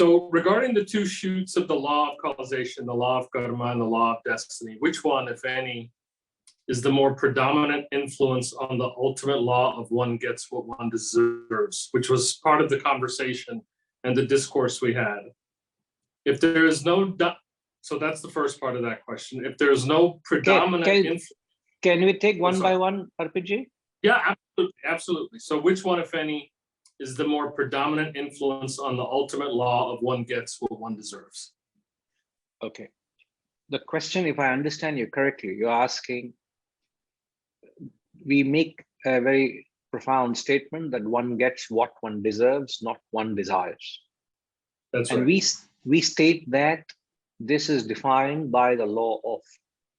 So regarding the two shoots of the law of causation, the law of karma and the law of destiny, which one, if any, is the more predominant influence on the ultimate law of one gets what one deserves, which was part of the conversation and the discourse we had? If there is no, so that's the first part of that question. If there's no predominant influence. Can we take one by one, Arpitji? Yeah, absolutely. So which one, if any, is the more predominant influence on the ultimate law of one gets what one deserves? Okay. The question, if I understand you correctly, you're asking, we make a very profound statement that one gets what one deserves, not one desires. That's right. And we state that this is defined by the law of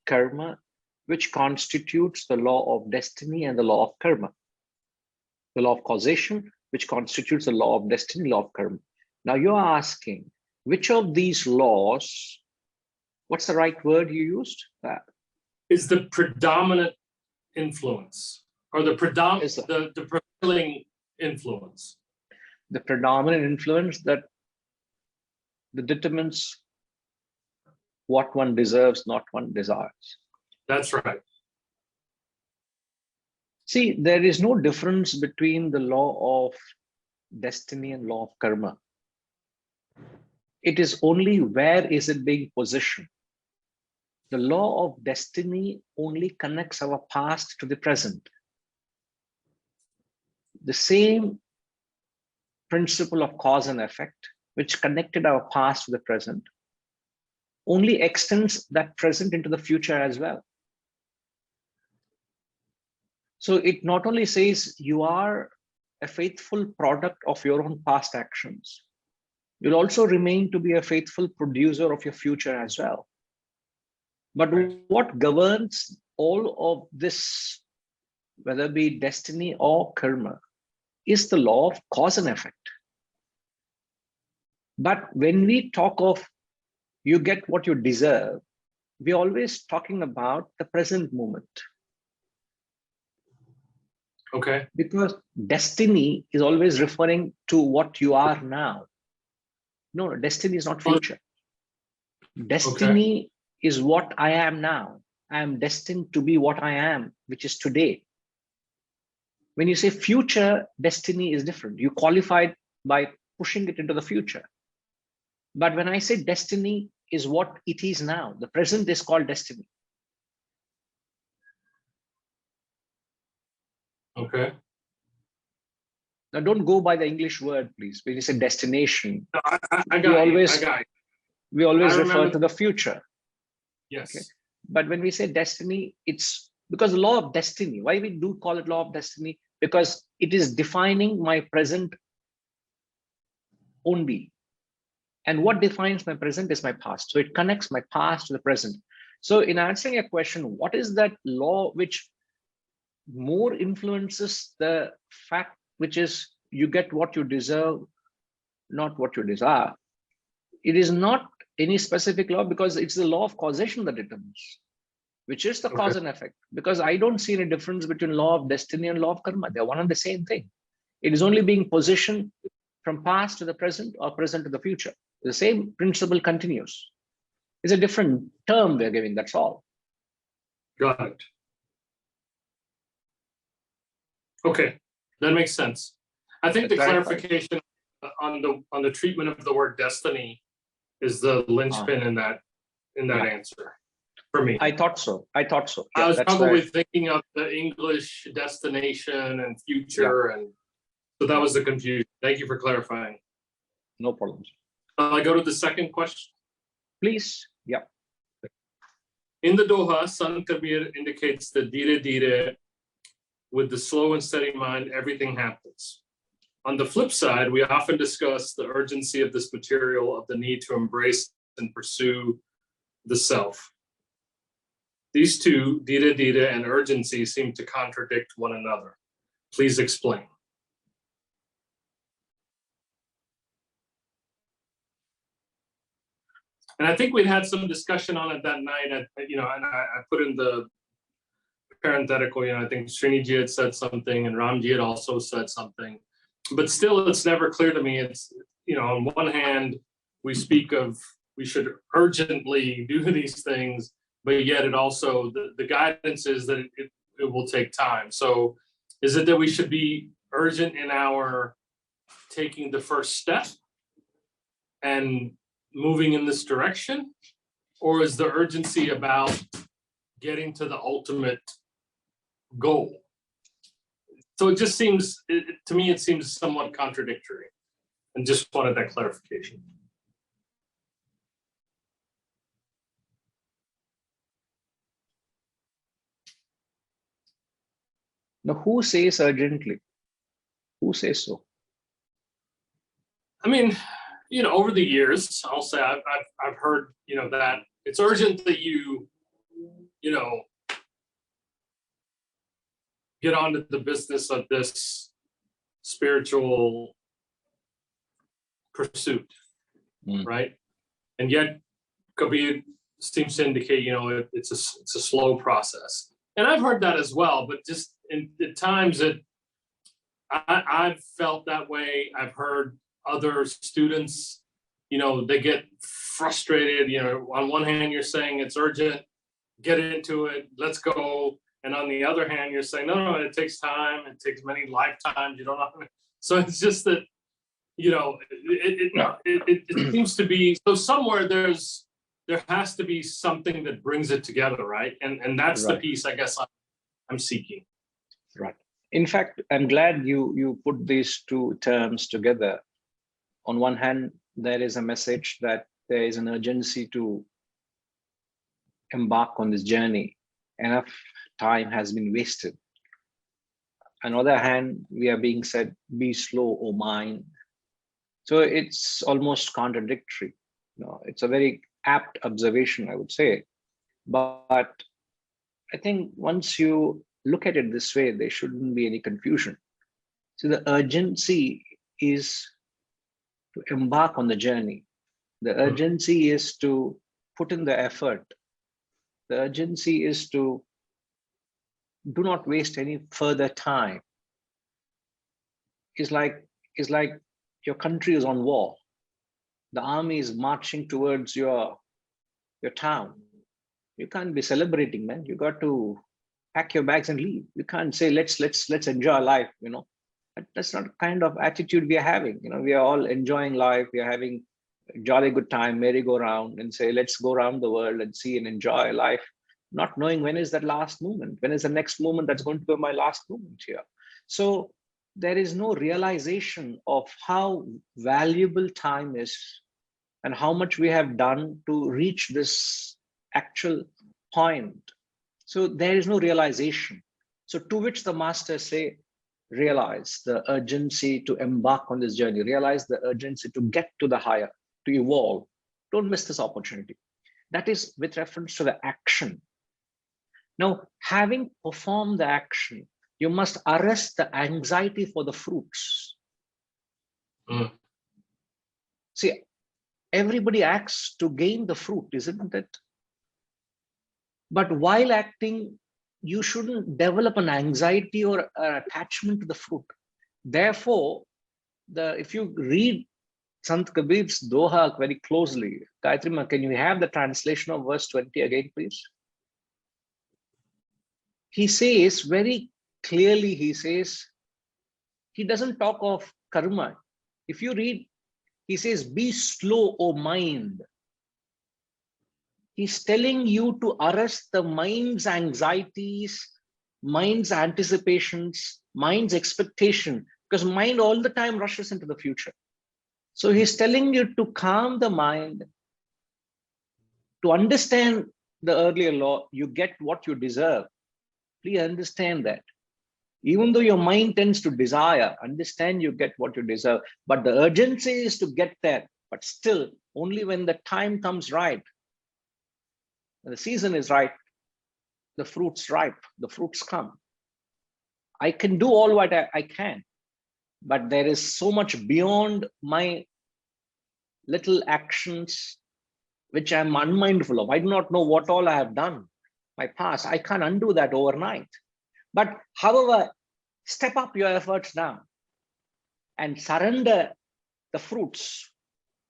karma, which constitutes the law of destiny and the law of karma. The law of causation, which constitutes the law of destiny, law of karma. Now you're asking, which of these laws, what's the right word you used? Is the predominant influence, or the prevailing influence? The predominant influence that determines what one deserves, not one desires. That's right. See, there is no difference between the law of destiny and law of karma. It is only where is it being positioned. The law of destiny only connects our past to the present. The same principle of cause and effect, which connected our past to the present, only extends that present into the future as well. So it not only says you are a faithful product of your own past actions, you'll also remain to be a faithful producer of your future as well. But what governs all of this, whether it be destiny or karma, is the law of cause and effect. But when we talk of you get what you deserve, we're always talking about the present moment. Okay. Because destiny is always referring to what you are now. No, destiny is not future. Destiny is what I am now. I am destined to be what I am, which is today. When you say future, destiny is different. You qualified by pushing it into the future. But when I say destiny is what it is now, the present is called destiny. Okay. Now, don't go by the English word, please. When you say destination, No, I got it. We always refer to the future. Yes. Okay? But when we say destiny, it's because the law of destiny. Why we do call it law of destiny? Because it is defining my present only. And what defines my present is my past. So it connects my past to the present. So in answering your question, what is that law which more influences the fact, which is you get what you deserve, not what you desire? It is not any specific law, because it's the law of causation that determines, which is the cause and effect. Because I don't see any difference between law of destiny and law of karma. They're one and the same thing. It is only being positioned from past to the present or present to the future. The same principle continues. It's a different term we're giving, that's all. Got it. Okay, that makes sense. I think the clarification on the treatment of the word destiny is the linchpin in that answer for me. I thought so. Yeah, I was probably thinking of the English destination and future, and so that was the confusion. Thank you for clarifying. No problems. I go to the second question. Please. Yeah. In the Doha, Sant Kabir indicates that dhire dhire, with the slow and steady mind, everything happens. On the flip side, we often discuss the urgency of this material, of the need to embrace and pursue the self. These two, dhire dhire and urgency, seem to contradict one another. Please explain. And I think we'd had some discussion on it that night. And I put in the parenthetical, I think Sriniji had said something and Ramji had also said something. But still, it's never clear to me. It's, on one hand, we speak of we should urgently do these things, but yet it also, the guidance is that it will take time. So is it that we should be urgent in our taking the first step and moving in this direction? Or is the urgency about getting to the ultimate goal? So it just seems, to me, it seems somewhat contradictory, and just wanted that clarification. Now, who says urgently? Who says so? I mean, over the years, I'll say I've heard, that it's urgent that you get onto the business of this spiritual pursuit, right? And yet, Kabir seems to indicate, it's a slow process. And I've heard that as well, but just at times that I've felt that way. I've heard other students, they get frustrated. On one hand, you're saying it's urgent, get into it, let's go. And on the other hand, you're saying, no, it takes time. It takes many lifetimes. You don't know. So it's just that, it seems to be, so somewhere there has to be something that brings it together, right? And that's right. The piece, I guess, I'm seeking. Right. In fact, I'm glad you put these two terms together. On one hand, there is a message that there is an urgency to embark on this journey. Enough time has been wasted. On the other hand, we are being said, be slow, O mind. So it's almost contradictory. It's a very apt observation, I would say. But I think once you look at it this way, there shouldn't be any confusion. So the urgency is to embark on the journey. The urgency is to put in the effort. The urgency is to do not waste any further time. It's like your country is on war. The army is marching towards your town. You can't be celebrating, man. You got to pack your bags and leave. You can't say let's enjoy life. That's not the kind of attitude we are having. We are all enjoying life. We are having a jolly good time, merry-go-round, and say let's go around the world and see and enjoy life, not knowing when is that last moment, when is the next moment that's going to be my last moment here. So there is no realization of how valuable time is and how much we have done to reach this actual point. So there is no realization. So to which the masters say, realize the urgency to embark on this journey, realize the urgency to get to the higher, to evolve. Don't miss this opportunity. That is with reference to the action. Now, having performed the action, you must arrest the anxiety for the fruits. See, everybody acts to gain the fruit, isn't it? But while acting, you shouldn't develop an anxiety or an attachment to the fruit. Therefore, if you read Sant Kabir's Doha very closely, Gayatri Ma, can you have the translation of verse 20 again, please? He says very clearly, he doesn't talk of karma. If you read, he says, be slow, O mind. He's telling you to arrest the mind's anxieties, mind's anticipations, mind's expectation, because mind all the time rushes into the future. So he's telling you to calm the mind, to understand the earlier law, you get what you deserve. Please understand that. Even though your mind tends to desire, understand you get what you deserve. But the urgency is to get there. But still, only when the time comes right, when the season is right, the fruit's ripe, the fruits come. I can do all what I can, but there is so much beyond my little actions which I'm unmindful of. I do not know what all I have done, my past. I can't undo that overnight. But however, step up your efforts now and surrender the fruits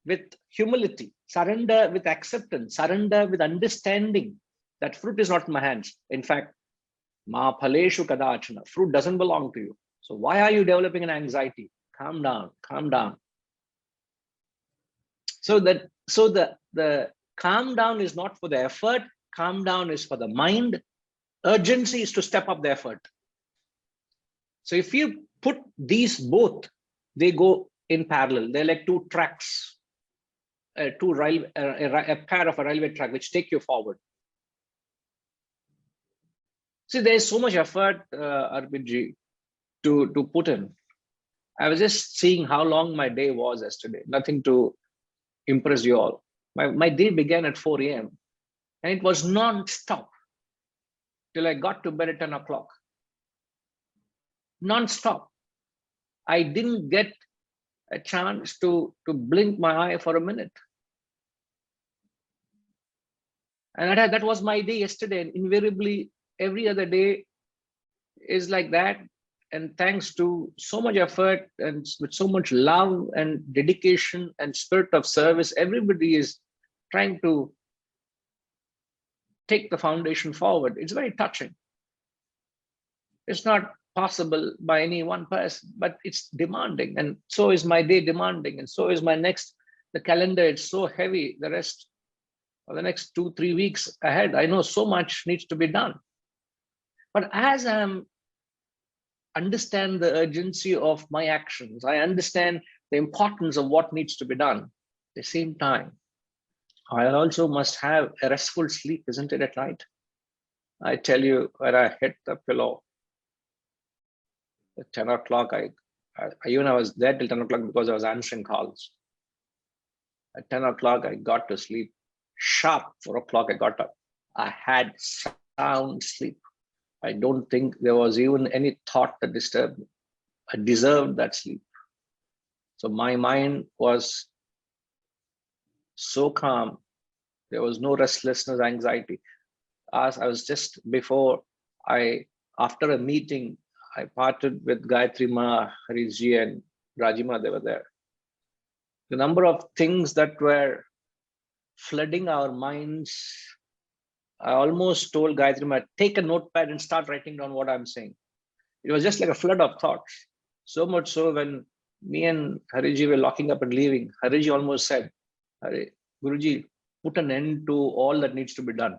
with humility, surrender with acceptance, surrender with understanding that fruit is not in my hands. In fact, ma phaleshu kadachana, fruit doesn't belong to you. So why are you developing an anxiety? Calm down, calm down. So the calm down is not for the effort, calm down is for the mind. Urgency is to step up the effort. So if you put these both, they go in parallel. They're like two tracks, a pair of a railway track which take you forward. See, there's so much effort, RPG, to put in. I was just seeing how long my day was yesterday. Nothing to impress you all. My day began at 4 a.m. and it was non-stop till I got to bed at 10 o'clock. Non-stop. I didn't get a chance to blink my eye for a minute. And that was my day yesterday. And invariably, every other day is like that. And thanks to so much effort and with so much love and dedication and spirit of service, everybody is trying to take the foundation forward. It's very touching. It's not possible by any one person, but it's demanding. And so is my day demanding. And so is my next, the calendar, it's so heavy. The rest of the next 2-3 weeks ahead, I know so much needs to be done. But as I'm understand the urgency of my actions, I understand the importance of what needs to be done. At the same time, I also must have a restful sleep, isn't it, at night? I tell you, when I hit the pillow at 10 o'clock, I was there till 10 o'clock because I was answering calls. At 10 o'clock, I got to sleep. Sharp 4 o'clock, I got up. I had sound sleep. I don't think there was even any thought that disturbed me. I deserved that sleep. So my mind was so calm. There was no restlessness, anxiety. As I was just before after a meeting, I parted with Gayatri Ma, Harishji, and Rajima. They were there. The number of things that were flooding our minds, I almost told Gayatri Ma, take a notepad and start writing down what I'm saying. It was just like a flood of thoughts. So much so when me and Harishji were locking up and leaving, Harishji almost said, Guruji, put an end to all that needs to be done.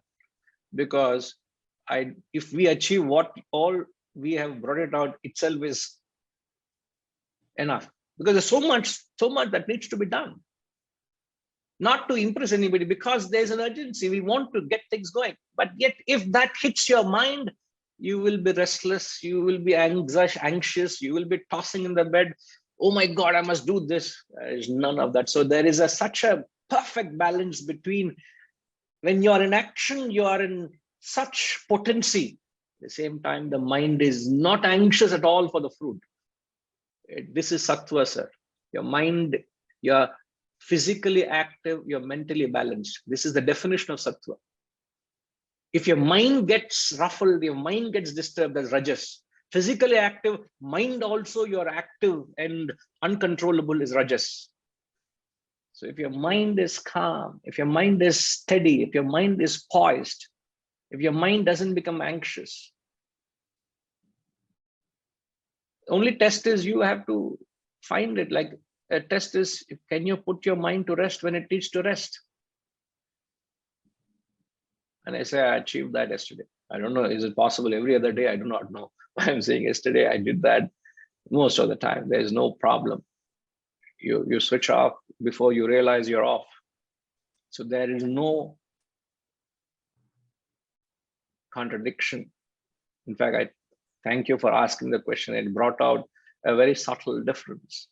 Because if we achieve what all we have brought it out itself is enough. Because there's so much that needs to be done. Not to impress anybody, because there's an urgency. We want to get things going. But yet, if that hits your mind, you will be restless, you will be anxious, you will be tossing in the bed. Oh my God, I must do this. There is none of that. So there is such a perfect balance between when you are in action, you are in such potency. At the same time, the mind is not anxious at all for the fruit. This is sattva, sir. Your mind, you're physically active, you're mentally balanced. This is the definition of sattva. If your mind gets ruffled, your mind gets disturbed, that's rajas. Physically active, mind also, you're active and uncontrollable is rajas. So if your mind is calm, if your mind is steady, if your mind is poised, if your mind doesn't become anxious, only test is you have to find it. Like a test is, can you put your mind to rest when it needs to rest? And I say, I achieved that yesterday. I don't know, is it possible every other day? I do not know. I'm saying yesterday I did that most of the time. There's no problem. You switch off before you realize you're off. So there is no contradiction. In fact, I thank you for asking the question. It brought out a very subtle difference.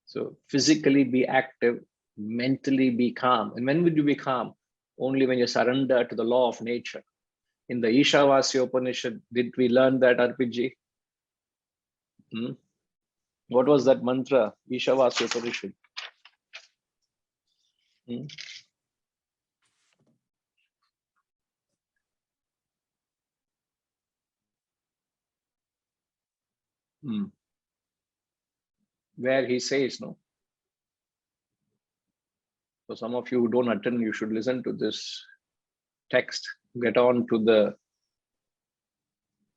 So physically be active, mentally be calm. And when would you be calm? Only when you surrender to the law of nature. In the Ishavasya Upanishad, did we learn that, RPG? What was that mantra? Ishavasya Upanishad. Where he says, no, For some of you who don't attend, you should listen to this text. Get on to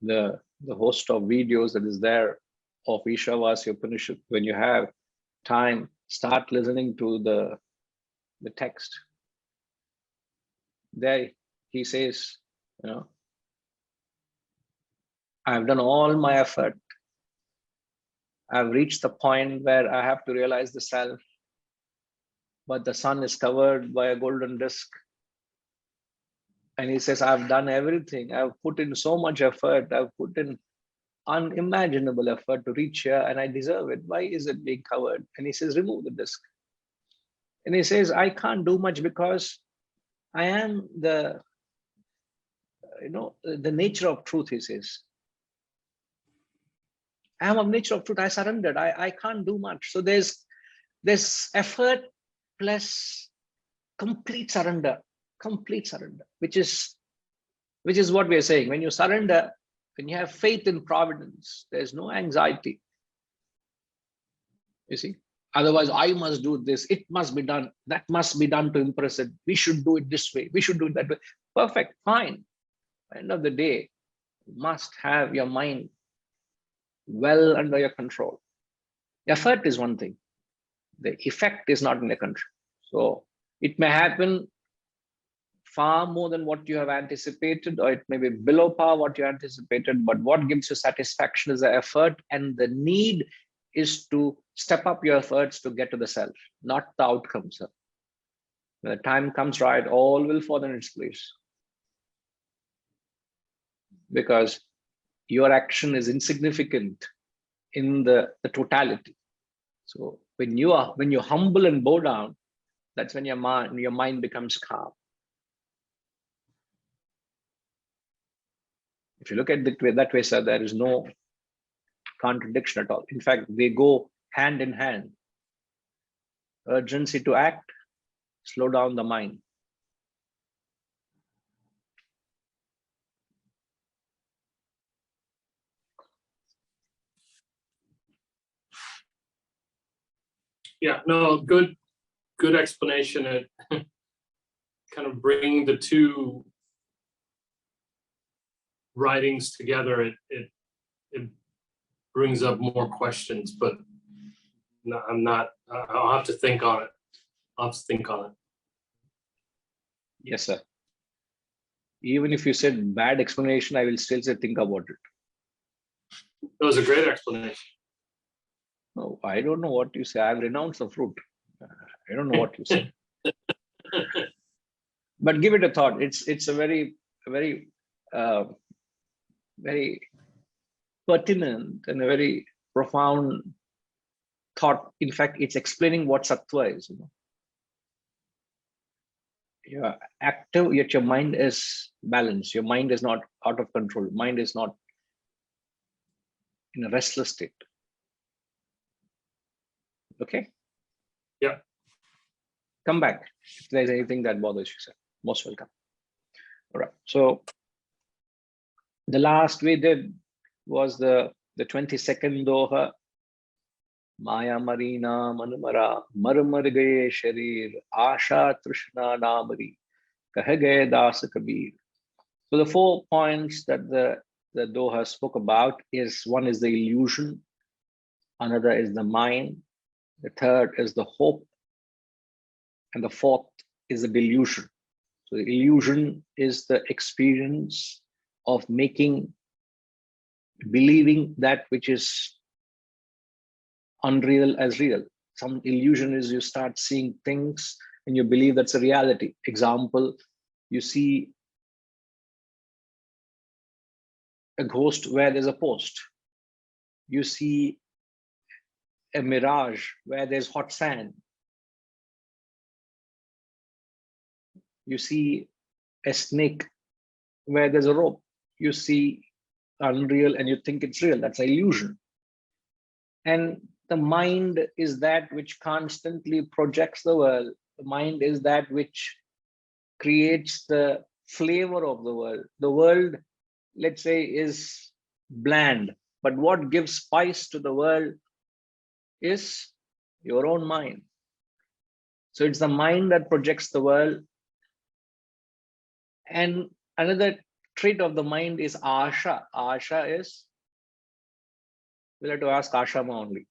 the host of videos that is there of Ishavasya Upanishad. When you have time, start listening to the text. There he says, you know, I've done all my effort. I've reached the point where I have to realize the self, but the sun is covered by a golden disk. And he says, I've done everything. I've put in so much effort. I've put in unimaginable effort to reach here, and I deserve it. Why is it being covered? And he says, remove the disk. And he says, I can't do much because I am the nature of truth, he says. I am of nature of truth. I surrendered. I can't do much. So there's effort plus complete surrender, which is what we are saying. When you surrender, when you have faith in providence, there's no anxiety. You see? Otherwise, I must do this. It must be done. That must be done to impress it. We should do it this way. We should do it that way. Perfect. Fine. At the end of the day, you must have your mind well under your control. Effort is one thing. The effect is not in your control. So it may happen far more than what you have anticipated, or it may be below par what you anticipated, but what gives you satisfaction is the effort, and the need is to step up your efforts to get to the self, not the outcome, sir. When the time comes right, all will fall in its place. Because your action is insignificant in the totality. So when you humble and bow down, that's when your mind becomes calm. If you look at it that way, sir, there is no contradiction at all. In fact, they go hand in hand. Urgency to act, slow down the mind. Yeah, no, good explanation. It kind of bringing the two writings together, it brings up more questions, but no, I'll have to think on it. Yes, sir. Even if you said bad explanation, I will still say think about it. That was a great explanation. No, I don't know what you say. I've renounced the fruit. I don't know what you say. But give it a thought. It's a very pertinent and a very profound thought. In fact, it's explaining what sattva is. You're active, yet your mind is balanced. Your mind is not out of control. Mind is not in a restless state. Okay? Yeah. Come back if there's anything that bothers you, sir. Most welcome. All right. So the last we did was the 22nd doha. Maya Marina Manumara Marmar Gaye Sharir Asha Trishna Namari Kah Gaye Das Kabir. So the 4 points that the doha spoke about is, one is the illusion, another is the mind, the third is the hope, and the fourth is the delusion. So the illusion is the experience of believing that which is unreal as real. Some illusion is you start seeing things and you believe that's a reality. Example, you see a ghost where there's a post. You see a mirage where there's hot sand. You see a snake where there's a rope. You see unreal and you think it's real. That's an illusion. And the mind is that which constantly projects the world. The mind is that which creates the flavor of the world. The world, let's say, is bland, but what gives spice to the world is your own mind. So it's the mind that projects the world. And another trait of the mind is asha. Asha is, we'll have to ask Ashama only.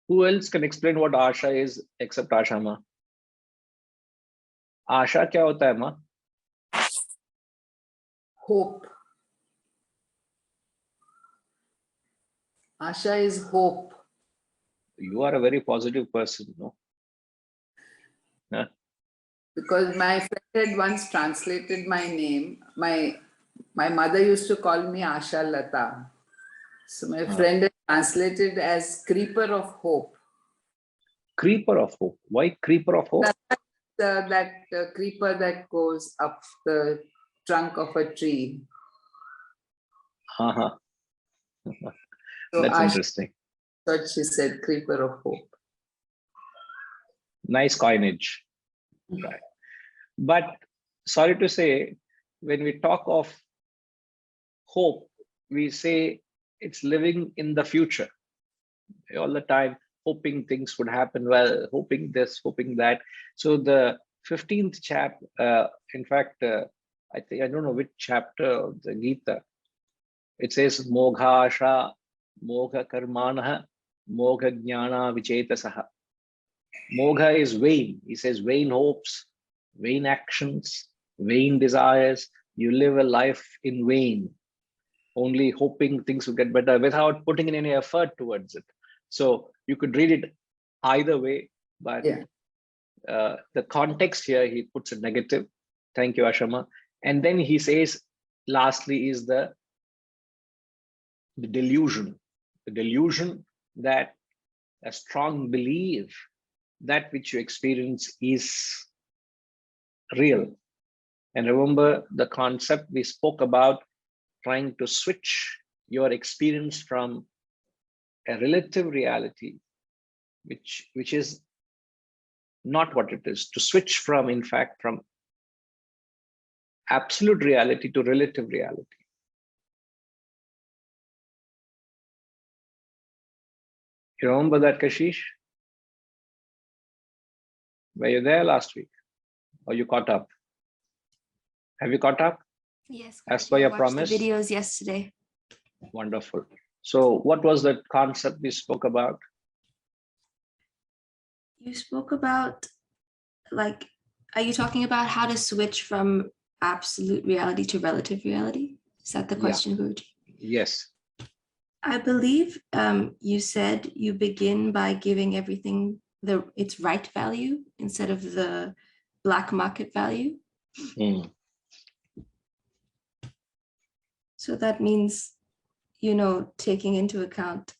Who else can explain what asha is except Ashama? Asha kya hota hai, ma? Hope. Asha is hope. You are a very positive person, no? Huh? Because my friend had once translated my name. My mother used to call me Asha Lata. So my friend had translated as creeper of hope. Creeper of hope. Why creeper of hope? That creeper that goes up the trunk of a tree. Uh-huh. So That's Asha, interesting. thought she said creeper of hope. Nice coinage. Right. But sorry to say, when we talk of hope, we say it's living in the future. All the time, hoping things would happen well, hoping this, hoping that. So the 15th chapter, in fact, I don't know which chapter of the Gita, it says Mogha Asha, Mogha Karmana, Mogha Jnana Vichetasaha. Mogha is vain. He says vain hopes, vain actions, vain desires. You live a life in vain, only hoping things will get better without putting in any effort towards it. So you could read it either way, but Yeah. The context here, he puts a negative. Thank you, Ashama. And then he says, lastly, is the delusion. The delusion that a strong belief that which you experience is real. And remember the concept we spoke about, trying to switch your experience from a relative reality, which is not what it is, to switch from, in fact, from absolute reality to relative reality. You remember that, Kashish? Were you there last week? Or you caught up? Have you caught up? Yes. As per I your watched promise? the videos yesterday. Wonderful. So what was the concept we spoke about? You spoke about, like, are you talking about how to switch from absolute reality to relative reality? Is that the question, Guruji? Yes. I believe you said you begin by giving everything its right value instead of the black market value. Mm. So that means, taking into account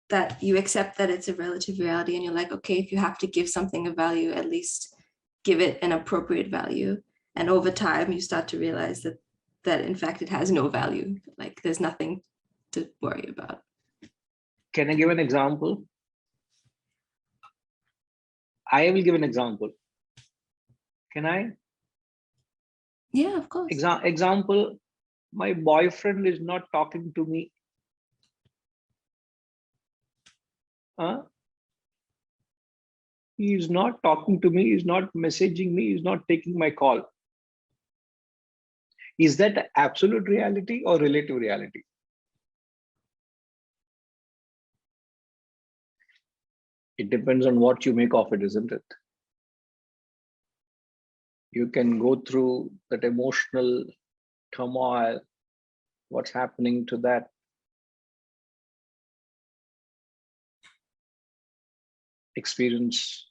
that you accept that it's a relative reality and you're like, okay, if you have to give something a value, at least give it an appropriate value. And over time, you start to realize that in fact, it has no value. Like there's nothing to worry about. Can I give an example? I will give an example. Can I? Yeah, of course. Example, my boyfriend is not talking to me. He is not talking to me, he's not messaging me, he's not taking my call. Is that absolute reality or relative reality? It depends on what you make of it, isn't it? You can go through that emotional turmoil, what's happening to that experience,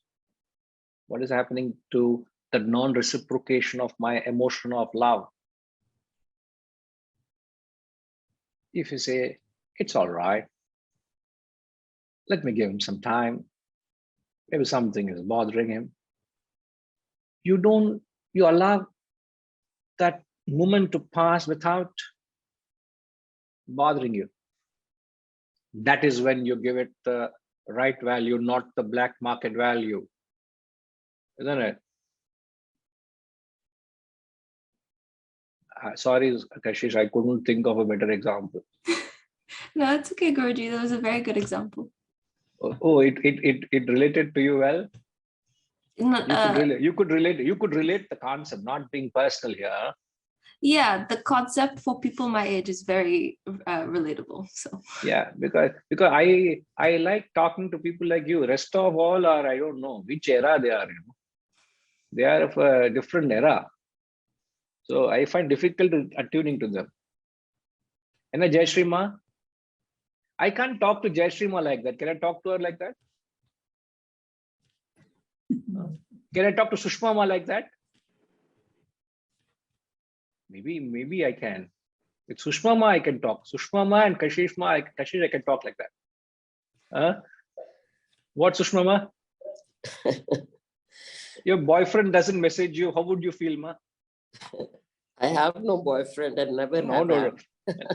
what is happening to the non-reciprocation of my emotion of love. If you say, it's all right, let me give him some time, maybe something is bothering him, you allow that moment to pass without bothering you. That is when you give it the right value, not the black market value, isn't it? Sorry, Kashish, I couldn't think of a better example. No, it's okay, Guruji. That was a very good example. Oh, it related to you well. You could relate the concept, not being personal here. Yeah, the concept for people my age is very relatable. So Yeah, because I like talking to people like you. Rest of all are, I don't know which era they are. They are of a different era. So I find difficult attuning to them. And Jayashree Ma, I can't talk to Jayashree Ma like that. Can I talk to her like that? Can I talk to Sushma Ma like that? Maybe I can. With Sushma Ma, I can talk. Sushma Ma and Kashish Ma, Kashish, I can talk like that. What, Sushma Ma? Your boyfriend doesn't message you. How would you feel, Ma? I have no boyfriend and never No, have.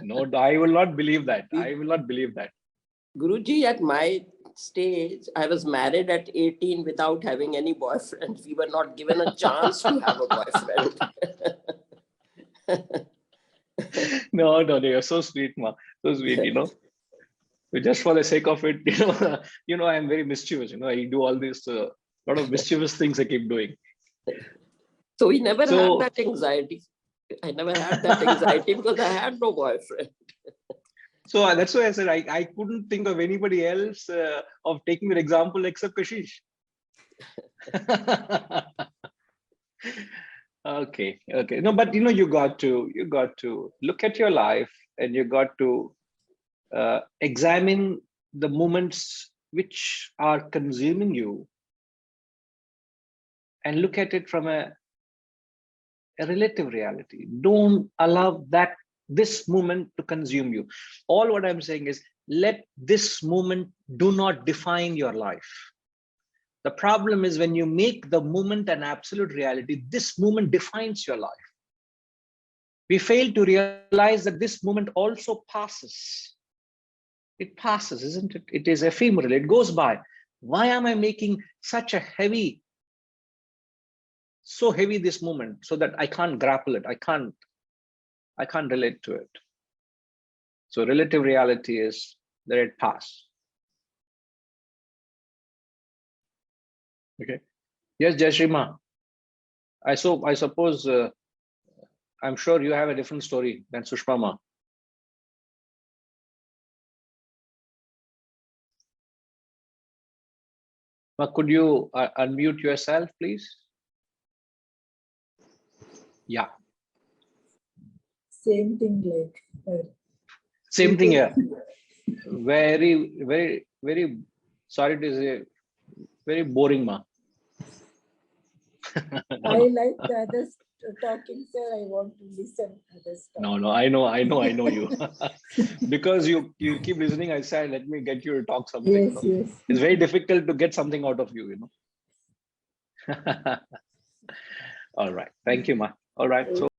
no, I will not believe that. I will not believe that. Guruji, at my stage, I was married at 18 without having any boyfriend. We were not given a chance to have a boyfriend. No, you're so sweet, Ma. So sweet, Just for the sake of it, I'm very mischievous. I do all these lot of mischievous things I keep doing. So we never So- had that anxiety. I never had that anxiety because I had no boyfriend. So that's why I said I couldn't think of anybody else of taking an example except Kashish. Okay. No, but you got to look at your life, and you got to examine the moments which are consuming you, and look at it from a relative reality. Don't allow this moment to consume you. All what I'm saying is, let this moment do not define your life. The problem is when you make the moment an absolute reality, this moment defines your life. We fail to realize that this moment also passes. It passes, isn't it? It is ephemeral, it goes by. Why am I making such a so heavy this moment, so that I can't grapple it? I can't relate to it. So relative reality is let it pass. Okay. Yes, Jayashree Ma. I suppose I'm sure you have a different story than Sushma Ma. Ma, could you unmute yourself, please? Yeah. Same thing like her. Same thing here. Very, very, very sorry to say, very boring, Ma. I like the others talking, sir. I want to listen others talk. No, I know you. Because you keep listening, I said, let me get you to talk something. Yes. It's very difficult to get something out of you, All right. Thank you, Ma. All right. So